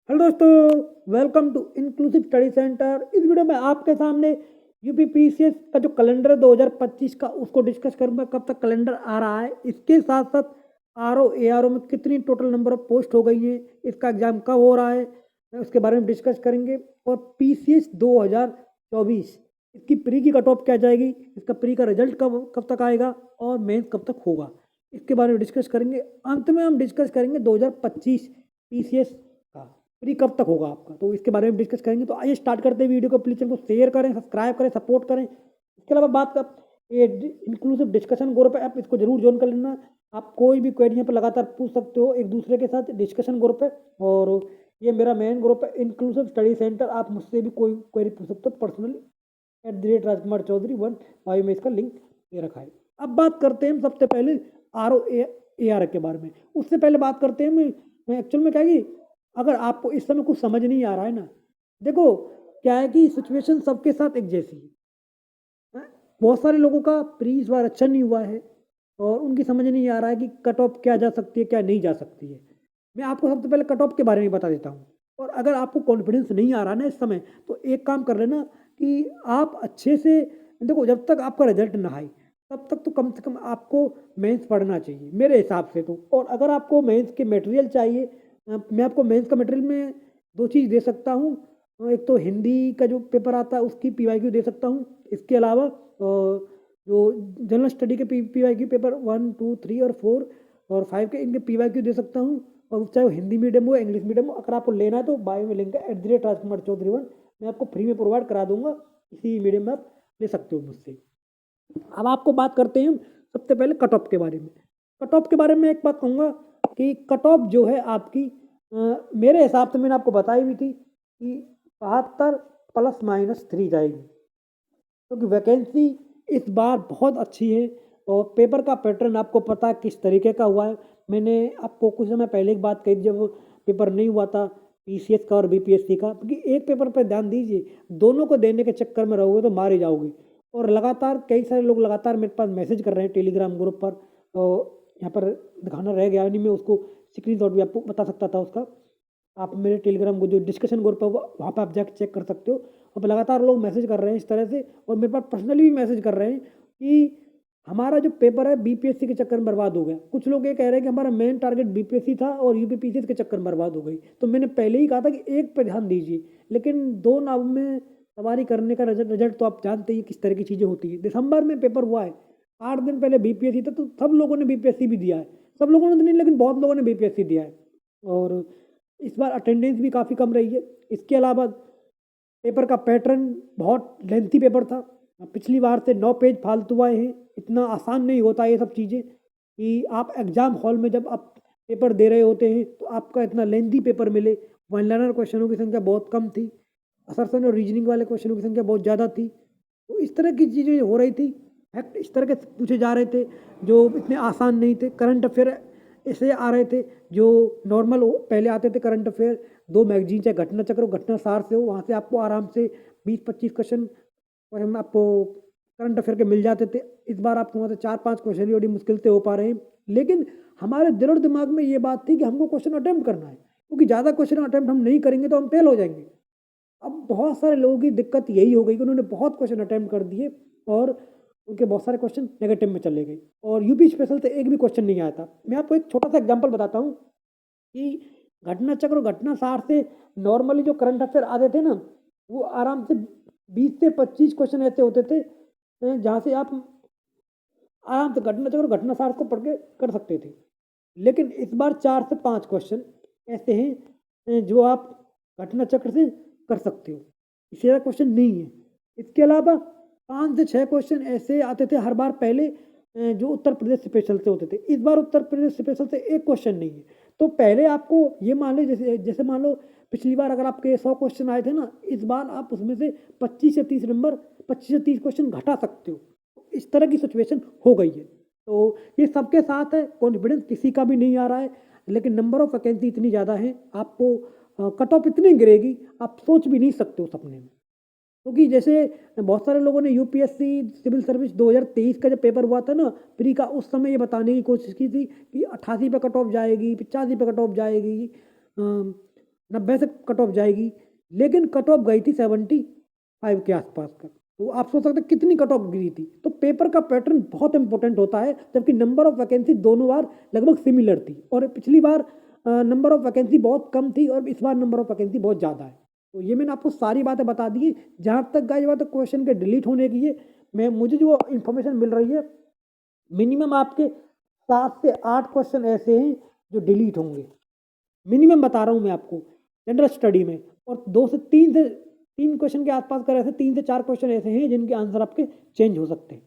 Hello दोस्तों, welcome to inclusive study center. इस video में आपके सामने यूपीपीसीएस का जो कैलेंडर है 2025 का उसको डिस्कस करूंगा। कब तक कैलेंडर आ रहा है, इसके साथ साथ आरओ एआरओ में कितनी टोटल नंबर ऑफ पोस्ट हो गई है, इसका एग्जाम कब हो रहा है, उसके बारे में डिस्कस करेंगे। और पीसीएस 2024 इसकी प्री की कट ऑफ क्या जाएगी, इसका प्री का रिजल्ट कब कब तक आएगा और मेंस कब तक होगा, इसके बारे में डिस्कस करेंगे। अंत में हम डिस्कस करेंगे 2025 पीसीएस का फ्री कब तक होगा आपका, तो इसके बारे में डिस्कस करेंगे। तो आइए स्टार्ट करते हैं वीडियो को। प्लीज चैनल को शेयर करें, सब्सक्राइब करें, सपोर्ट करें। इसके अलावा बात कर ये इंक्लूसिव डिस्कशन ग्रुप है, आप इसको जरूर ज्वाइन कर लेना। आप कोई भी क्वेरी यहाँ पर लगातार पूछ सकते हो एक दूसरे के साथ। डिस्कशन ग्रुप है और ये मेरा मेन ग्रुप है इंक्लूसिव स्टडी सेंटर। आप मुझसे भी कोई क्वेरी पूछ सकते हो पर्सनली @राजकुमार चौधरी 1 बायो में इसका लिंक दे रखा है। अब बात करते हैं हम सबसे पहले आर के बारे में। उससे पहले बात करते हैं मैं एक्चुअल में क्या है कि अगर आपको इस समय कुछ समझ नहीं आ रहा है ना, देखो क्या है कि सिचुएशन सबके साथ एक जैसी है। हैं? बहुत सारे लोगों का प्री इस बार अच्छा नहीं हुआ है और उनकी समझ नहीं आ रहा है कि कट ऑफ क्या जा सकती है क्या नहीं जा सकती है। मैं आपको सबसे पहले कट ऑफ के बारे में बता देता हूँ। और अगर आपको कॉन्फिडेंस नहीं आ रहा ना इस समय, तो एक काम कर लेना कि आप अच्छे से देखो, जब तक आपका रिजल्ट ना आए तब तक तो कम से कम आपको मेंस पढ़ना चाहिए मेरे हिसाब से तो। और अगर आपको मेंस के मटेरियल चाहिए, मैं आपको मेंस का मटेरियल में दो चीज़ दे सकता हूँ। एक तो हिंदी का जो पेपर आता है उसकी पीवाईक्यू दे सकता हूँ। इसके अलावा जो जनरल स्टडी के पीवाईक्यू पेपर 1 2 3 और 4 और 5 के इनके पीवाईक्यू दे सकता हूँ। और चाहे वो हिंदी मीडियम हो इंग्लिश मीडियम हो, अगर आपको लेना है तो बायो में लिंक है @राजकुमार चौधरी 1, मैं आपको फ्री में प्रोवाइड करा दूंगा। इसी मीडियम में आप ले सकते हो मुझसे। अब आपको बात करते हैं सबसे पहले कट ऑफ के बारे में। कट ऑफ के बारे में एक बात कहूँगा कि कट ऑफ जो है आपकी मेरे हिसाब से मैंने आपको बताई भी थी कि 72 ± 3 जाएगी, क्योंकि वैकेंसी इस बार बहुत अच्छी है। और पेपर का पैटर्न आपको पता है किस तरीके का हुआ है। मैंने आपको कुछ समय पहले एक बात कही थी, जब पेपर नहीं हुआ था पीसीएस का और बीपीएससी का, क्योंकि एक पेपर पर ध्यान दीजिए, दोनों को देने के चक्कर में रहोगे तो मारे जाओगे। और लगातार कई सारे लोग लगातार मेरे पास मैसेज कर रहे हैं टेलीग्राम ग्रुप पर। यहाँ पर दिखाना रह गया नहीं, मैं उसको स्क्रीन भी आपको बता सकता था उसका। आप मेरे टेलीग्राम को जो डिस्कशन ग्रुप है वहाँ पे आप जाकर चेक कर सकते हो। वहाँ पे लगातार लोग मैसेज कर रहे हैं इस तरह से, और मेरे पास पर्सनली भी मैसेज कर रहे हैं कि हमारा जो पेपर है बीपीएससी के चक्कर में बर्बाद हो गया। कुछ लोग ये कह रहे हैं कि हमारा मेन टारगेट बीपीएससी था और यूपीपीसीएस के चक्कर में बर्बाद हो गई। तो मैंने पहले ही कहा था कि एक पे ध्यान दीजिए, लेकिन 2 नाव में सवारी करने का रिजल्ट तो आप जानते ही किस तरह की चीज़ें होती है। दिसंबर में पेपर हुआ है, 8 दिन पहले बीपीएससी था, तो सब लोगों ने बीपीएससी भी दिया है। सब लोगों ने तो नहीं, लेकिन बहुत लोगों ने बीपीएससी दिया है। और इस बार अटेंडेंस भी काफ़ी कम रही है। इसके अलावा पेपर का पैटर्न बहुत लेंथी पेपर था। पिछली बार से 9 पेज फालतू आए हैं। इतना आसान नहीं होता ये सब चीज़ें कि आप एग्ज़ाम हॉल में जब आप पेपर दे रहे होते हैं तो आपका इतना लेंथी पेपर मिले। वन लाइनर क्वेश्चनों की संख्या बहुत कम थी, असर्शन और रीजनिंग वाले क्वेश्चनों की संख्या बहुत ज़्यादा थी। तो इस तरह की चीज़ें हो रही थी, फैक्ट इस तरह के पूछे जा रहे थे जो इतने आसान नहीं थे। करंट अफेयर ऐसे आ रहे थे जो नॉर्मल पहले आते थे करंट अफेयर, 2 मैगजीन चाहे घटना चक्र हो घटना सार से हो, वहाँ से आपको आराम से 20-25 क्वेश्चन आपको करंट अफेयर के मिल जाते थे। इस बार आपको वहाँ से 4-5 क्वेश्चन ही बड़ी मुश्किल से हो पा रहे हैं। लेकिन हमारे दिल और दिमाग में ये बात थी कि हमको क्वेश्चन अटेम्प्ट करना है, क्योंकि ज़्यादा क्वेश्चन अटेम्प्ट हम नहीं करेंगे तो हम फेल हो जाएंगे। अब बहुत सारे लोगों की दिक्कत यही हो गई कि उन्होंने बहुत क्वेश्चन अटेम्प्ट कर दिए और उनके बहुत सारे क्वेश्चन नेगेटिव में चले गए और यूपी स्पेशल से एक भी क्वेश्चन नहीं आया था। मैं आपको एक छोटा सा एग्जांपल बताता हूँ कि घटना चक्र और घटना सार से नॉर्मली जो करंट अफेयर आते थे ना, वो आराम से 20 से 25 क्वेश्चन ऐसे होते थे जहाँ से आप आराम से घटना चक्र और घटना सार को पढ़ के कर सकते थे। लेकिन इस बार 4 से 5 क्वेश्चन ऐसे हैं जो आप घटना चक्र से कर सकते हो, इससे ज़्यादा क्वेश्चन नहीं है। इसके अलावा 5 से 6 क्वेश्चन ऐसे आते थे हर बार पहले जो उत्तर प्रदेश स्पेशल से होते थे। इस बार उत्तर प्रदेश स्पेशल से एक क्वेश्चन नहीं है। तो पहले आपको ये मान लो, जैसे जैसे मान लो पिछली बार अगर आपके 100 क्वेश्चन आए थे ना, इस बार आप उसमें से 25 से 30 क्वेश्चन घटा सकते हो। इस तरह की सिचुएशन हो गई है। तो ये सबके साथ है, कॉन्फिडेंस किसी का भी नहीं आ रहा है। लेकिन नंबर ऑफ वैकेंसी इतनी ज़्यादा है, आपको कट ऑफ इतनी गिरेगी आप सोच भी नहीं सकते हो सपने में। क्योंकि जैसे बहुत सारे लोगों ने यूपीएससी सिविल सर्विस 2023 का जब पेपर हुआ था ना प्री का, उस समय ये बताने की कोशिश की थी कि 88 पे कट ऑफ जाएगी, 85 पे कट ऑफ जाएगी। 90 से कट ऑफ जाएगी, लेकिन कट ऑफ गई थी 75 के आसपास का। तो आप सोच सकते हैं कितनी कट ऑफ गिरी थी। तो पेपर का पैटर्न बहुत इंपॉर्टेंट होता है, जबकि नंबर ऑफ वैकेंसी दोनों बार लगभग सिमिलर थी, और पिछली बार नंबर ऑफ वैकेंसी बहुत कम थी और इस बार नंबर ऑफ वैकेंसी बहुत ज़्यादा है। तो ये मैंने आपको सारी बातें बता दी। जहाँ तक गाइस बात क्वेश्चन के डिलीट होने की है, मैं मुझे जो इन्फॉर्मेशन मिल रही है, मिनिमम आपके 7 से 8 क्वेश्चन ऐसे हैं जो डिलीट होंगे। मिनिमम बता रहा हूँ मैं आपको जनरल स्टडी में, और 2 से 3 क्वेश्चन के आसपास कर ऐसे 3 से 4 क्वेश्चन ऐसे हैं जिनके आंसर आपके चेंज हो सकते हैं।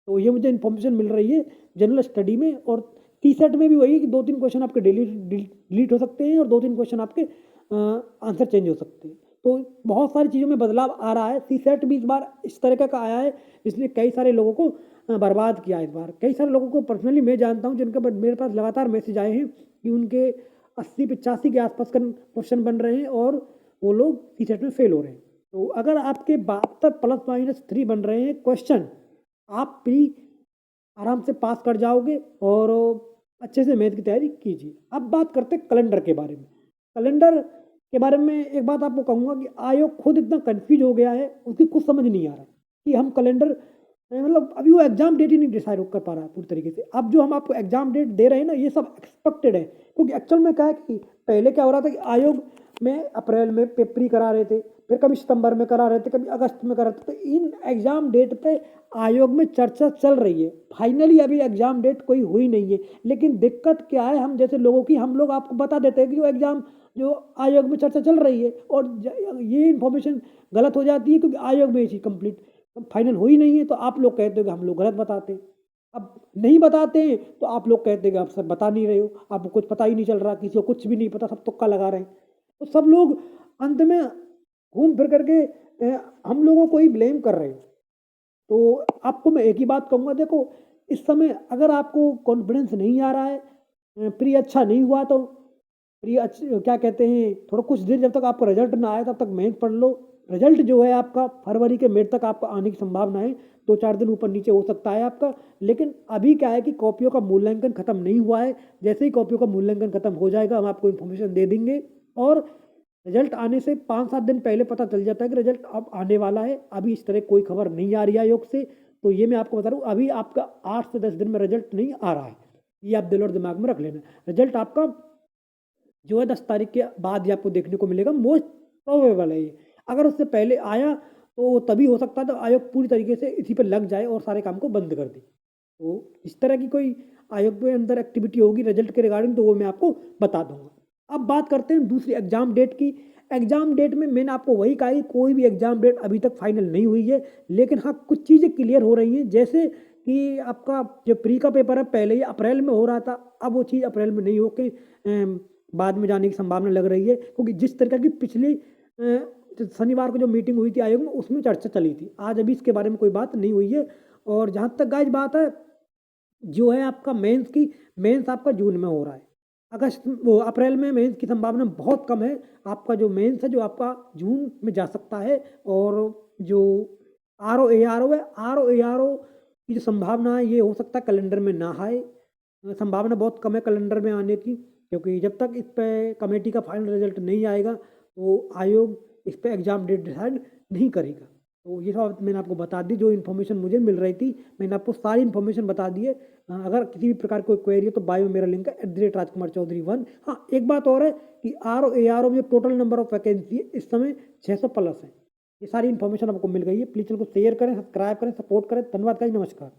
तो ये मुझे इन्फॉर्मेशन मिल रही है जनरल स्टडी में। और टी सेट में भी वही कि 2-3 क्वेश्चन आपके डिलीट हो सकते हैं और 2-3 क्वेश्चन आपके आंसर चेंज हो सकते हैं। तो बहुत सारी चीज़ों में बदलाव आ रहा है। सी सेट भी इस बार इस तरह का आया है जिसने कई सारे लोगों को बर्बाद किया है। इस बार कई सारे लोगों को पर्सनली मैं जानता हूँ जिनके मेरे पास लगातार मैसेज आए हैं कि उनके 80-85 के आसपास का क्वेश्चन बन रहे हैं और वो लोग सी सेट में फेल हो रहे हैं। तो अगर आपके 72 +-3 बन रहे हैं क्वेश्चन, आप भी आराम से पास कर जाओगे और अच्छे से मैथ की तैयारी कीजिए। अब बात करते हैं कैलेंडर के बारे में। कैलेंडर के बारे में एक बात आपको कहूँगा कि आयोग खुद इतना कन्फ्यूज हो गया है, उसकी कुछ समझ नहीं आ रहा है कि हम कैलेंडर मतलब अभी वो एग्जाम डेट ही नहीं डिसाइड कर पा रहा है पूरी तरीके से। अब जो हम आपको एग्जाम डेट दे रहे हैं ना, ये सब एक्सपेक्टेड है, क्योंकि एक्चुअल में क्या है कि पहले क्या हो रहा था कि आयोग में अप्रैल में पेपर ही करा रहे थे, फिर कभी सितंबर में करा रहे थे, कभी अगस्त में करा रहे थे। तो इन एग्जाम डेट पे आयोग में चर्चा चल रही है। फाइनली अभी एग्जाम डेट कोई हुई नहीं है, लेकिन दिक्कत क्या है, हम जैसे लोगों की, हम लोग आपको बता देते हैं कि जो एग्जाम जो आयोग में चर्चा चल रही है, और ये इन्फॉर्मेशन गलत हो जाती है क्योंकि आयोग में ये चीज़ कंप्लीट फाइनल हुई नहीं है। तो आप लोग कहते हो कि हम लोग गलत बताते हैं। अब नहीं बताते हैं तो आप लोग कहते हैं कि आप सब बता नहीं रहे हो, आपको कुछ पता ही नहीं चल रहा, किसी को कुछ भी नहीं पता, सब तुक्का लगा रहे हैं। तो सब लोग अंत में घूम फिर करके हम लोगों को ही ब्लेम कर रहे हैं। तो आपको मैं एक ही बात कहूँगा, देखो इस समय अगर आपको कॉन्फिडेंस नहीं आ रहा है, प्री अच्छा नहीं हुआ, तो प्री क्या कहते हैं, थोड़ा कुछ दिन जब तक आपका रिजल्ट ना आए तब तक मेहनत पढ़ लो। रिजल्ट जो है आपका फरवरी के मिड तक आपका आने की संभावना है, 2-4 दिन ऊपर नीचे हो सकता है आपका। लेकिन अभी क्या है कि कॉपियों का मूल्यांकन खत्म नहीं हुआ है। जैसे ही कॉपियों का मूल्यांकन खत्म हो जाएगा, हम आपको इन्फॉर्मेशन दे देंगे, और रिजल्ट आने से 5-7 दिन पहले पता चल जाता है कि रिजल्ट अब आने वाला है। अभी इस तरह कोई खबर नहीं आ रही है आयोग से। तो ये मैं आपको बता रहा हूँ, अभी आपका 8 से 10 दिन में रिजल्ट नहीं आ रहा है, ये आप दिल और दिमाग में रख लेना। रिजल्ट आपका जो है 10 तारीख के बाद ही आपको देखने को मिलेगा, मोस्ट प्रोबेबल है ये। अगर उससे पहले आया तो तभी हो सकता है तो आयोग पूरी तरीके से इसी पर लग जाए और सारे काम को बंद कर दे। तो इस तरह की कोई आयोग के अंदर एक्टिविटी होगी रिजल्ट के रिगार्डिंग, तो वो मैं आपको बता दूंगा। अब बात करते हैं दूसरी एग्जाम डेट की। एग्जाम डेट में मैंने आपको वही कहा कि कोई भी एग्जाम डेट अभी तक फाइनल नहीं हुई है, लेकिन हाँ कुछ चीज़ें क्लियर हो रही हैं। जैसे कि आपका जो प्री का पेपर है, पहले ही अप्रैल में हो रहा था, अब वो चीज़ अप्रैल में नहीं होके बाद में जाने की संभावना लग रही है, क्योंकि जिस तरह की पिछली शनिवार को जो मीटिंग हुई थी आयोग में, उसमें चर्चा चली थी। आज अभी इसके बारे में कोई बात नहीं हुई है। और जहाँ तक गाइज बात है, जो है आपका मेंस की, मेंस आपका जून में हो रहा है। अगस्त वो अप्रैल में मेंस की संभावना बहुत कम है। आपका जो मेंस है जो आपका जून में जा सकता है। और जो RO ARO है, RO ARO की जो संभावना है, ये हो सकता है कैलेंडर में ना आए। संभावना बहुत कम है कैलेंडर में आने की, क्योंकि जब तक इस पर कमेटी का फाइनल रिजल्ट नहीं आएगा तो आयोग इस पर एग्जाम डेट डिसाइड नहीं करेगा। तो ये सब मैंने आपको बता दी, जो इन्फॉर्मेशन मुझे मिल रही थी मैंने आपको सारी इन्फॉर्मेशन बता दी है। अगर किसी भी प्रकार कोई क्वेरी हो तो बायो मेरा लिंक है @राजकुमार चौधरी 1। हाँ एक बात और है कि RO ARO में टोटल नंबर ऑफ वैकेंसी है इस समय 600+ है। ये सारी इन्फॉर्मेशन आपको मिल गई है। प्लीज़ चैनल को शेयर करें, सब्सक्राइब करें, सपोर्ट करें। धन्यवाद, नमस्कार।